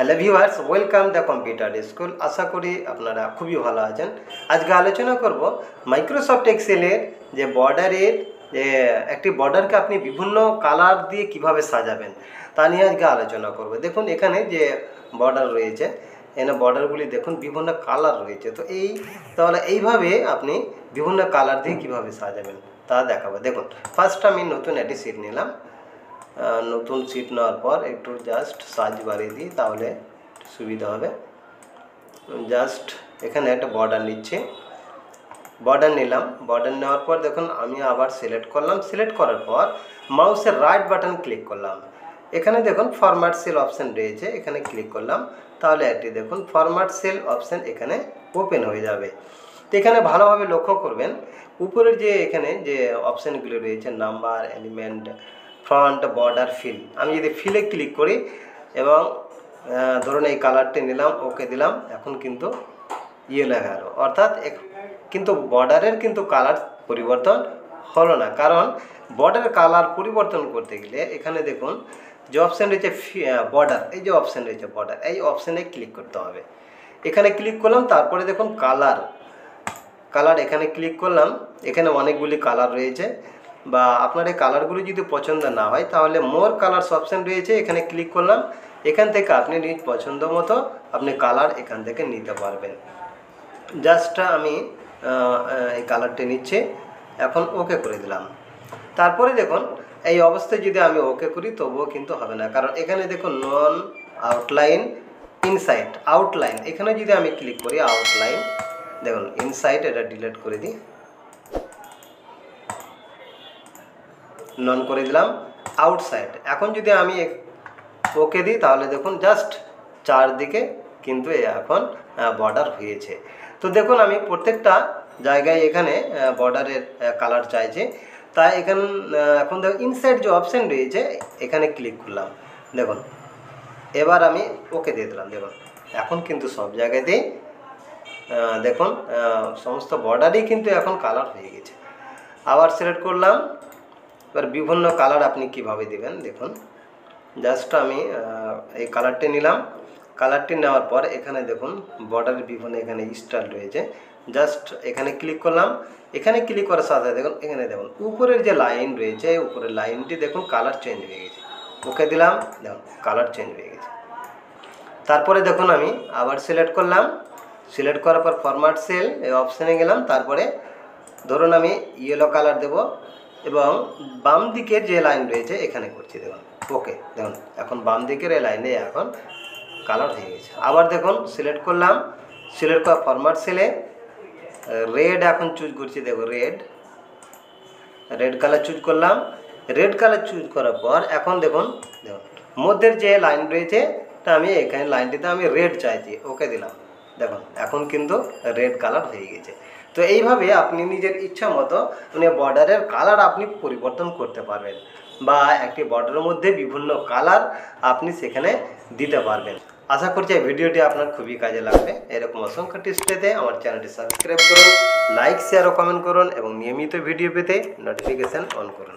Hello viewers, welcome the computer school. আশা করি আপনারা খুবই ভালো আছেন। আজকে আলোচনা করব মাইক্রোসফট এক্সেলের যে বর্ডারের যে একটি বর্ডারকে আপনি বিভিন্ন কালার দিয়ে কিভাবে সাজাবেন তা নিয়ে আজকে আলোচনা করব। দেখুন এখানে যে বর্ডার রয়েছে, এখানে বর্ডারগুলি দেখুন বিভিন্ন কালার রয়েছে। তো তাহলে এইভাবে আপনি বিভিন্ন কালার দিয়ে কিভাবে সাজাবেন তা দেখাবো। দেখুন ফার্স্ট আমি নতুন একটি সিট নিলাম। নতুন সিট নেওয়ার পর একটু জাস্ট সাইজ বাড়িয়ে দিই, তাহলে সুবিধা হবে। জাস্ট এখানে একটা বর্ডার নিচ্ছে, বর্ডার নিলাম। বর্ডার নেওয়ার পর দেখুন আমি আবার সিলেক্ট করলাম। সিলেক্ট করার পর মাউসের রাইট বাটন ক্লিক করলাম। এখানে দেখুন ফরম্যাট সেল অপশান রয়েছে, এখানে ক্লিক করলাম। তাহলে একটি দেখুন ফরম্যাট সেল অপশান এখানে ওপেন হয়ে যাবে। তো এখানে ভালোভাবে লক্ষ্য করবেন উপরের যে এখানে যে অপশানগুলো রয়েছে, number, element, front, border, fill. আমি যদি ফিলে ক্লিক করি এবং ধরুন এই কালারটি নিলাম, ওকে দিলাম, এখন কিন্তু ইয়েলো হয়ে গেল, অর্থাৎ কিন্তু বর্ডারের কিন্তু কালার পরিবর্তন হলো না। কারণ বর্ডারের কালার পরিবর্তন করতে গেলে এখানে দেখুন যে অপশান রয়েছে বর্ডার, এই যে অপশান রয়েছে বর্ডার, এই অপশানে ক্লিক করতে হবে। এখানে ক্লিক করলাম, তারপরে দেখুন কালার এখানে ক্লিক করলাম। এখানে অনেকগুলি কালার রয়েছে, বা আপনার এই কালারগুলি যদি পছন্দ না হয় তাহলে মোর কালারস অপশান রয়েছে, এখানে ক্লিক করলাম। এখান থেকে আপনি নিজ পছন্দ মতো আপনি কালার এখান থেকে নিতে পারবেন। জাস্ট আমি এই কালারটি নিচ্ছি, এখন ওকে করে দিলাম। তারপরে দেখুন এই অবস্থায় যদি আমি ওকে করি তবুও কিন্তু হবে না, কারণ এখানে দেখুন নন আউটলাইন, ইনসাইড, আউটলাইন, এখানে যদি আমি ক্লিক করি আউটলাইন, দেখুন ইনসাইড, এটা ডিলিট করে দিই, নন করে দিলাম। আউটসাইড, এখন যদি আমি ওকে দিই তাহলে দেখুন জাস্ট চারদিকে কিন্তু এখন বর্ডার হয়েছে। তো দেখুন আমি প্রত্যেকটা জায়গায় এখানে বর্ডারের কালার চাইছি, তাই এখন দেখুন ইনসাইড যে অপশান রয়েছে এখানে ক্লিক করলাম। দেখুন এবার আমি ওকে দিয়ে দিলাম। দেখুন এখন কিন্তু সব জায়গাতেই দেখুন সমস্ত বর্ডারই কিন্তু এখন কালার হয়ে গেছে। আবার সিলেক্ট করলাম। এবার বিভিন্ন কালার আপনি কিভাবে দিবেন দেখুন, জাস্ট আমি এই কালারটি নিলাম। কালারটি নেওয়ার পর এখানে দেখুন বর্ডারের বিভিন্ন এখানে স্টাইল রয়েছে, জাস্ট এখানে ক্লিক করলাম। এখানে ক্লিক করার সাথে দেখুন এখানে দেখুন উপরের যে লাইন রয়েছে, উপরের লাইনটি দেখুন কালার চেঞ্জ হয়ে গেছে। ওকে দিলাম, দেখুন কালার চেঞ্জ হয়ে গেছে। তারপরে দেখুন আমি আবার সিলেক্ট করলাম। সিলেক্ট করার পর ফরম্যাট সেল এই অপশানে গেলাম। তারপরে ধরুন আমি ইয়েলো কালার দেব এবং বাম দিকের যে লাইন রয়েছে এখানে করছি। দেখুন ওকে, দেখুন এখন বাম দিকের এই লাইনে এখন কালার হয়ে গেছে। আবার দেখুন সিলেক্ট করলাম। সিলেক্ট করা ফরম্যাট সেলে রেড এখন চুজ করছি। দেখো রেড কালার চুজ করলাম। রেড কালার চুজ করার পর এখন দেখুন মধ্যের যে লাইন রয়েছে তা আমি এখানে লাইনটিতে আমি রেড চাইছি, ওকে দিলাম। দেখুন এখন কিন্তু রেড কালার হয়ে গেছে। তো এইভাবে আপনি নিজের ইচ্ছা মতো মানে বর্ডারের কালার আপনি পরিবর্তন করতে পারবেন, বা একটি বর্ডারের মধ্যে বিভিন্ন কালার আপনি সেখানে দিতে পারবেন। আশা করছি এই ভিডিওটি আপনার খুবই কাজে লাগবে। এরকম অসংখ্য টিপস পেতে আমার চ্যানেলটি সাবস্ক্রাইব করুন, লাইক, শেয়ার ও কমেন্ট করুন এবং নিয়মিত ভিডিও পেতে নোটিফিকেশান অন করুন।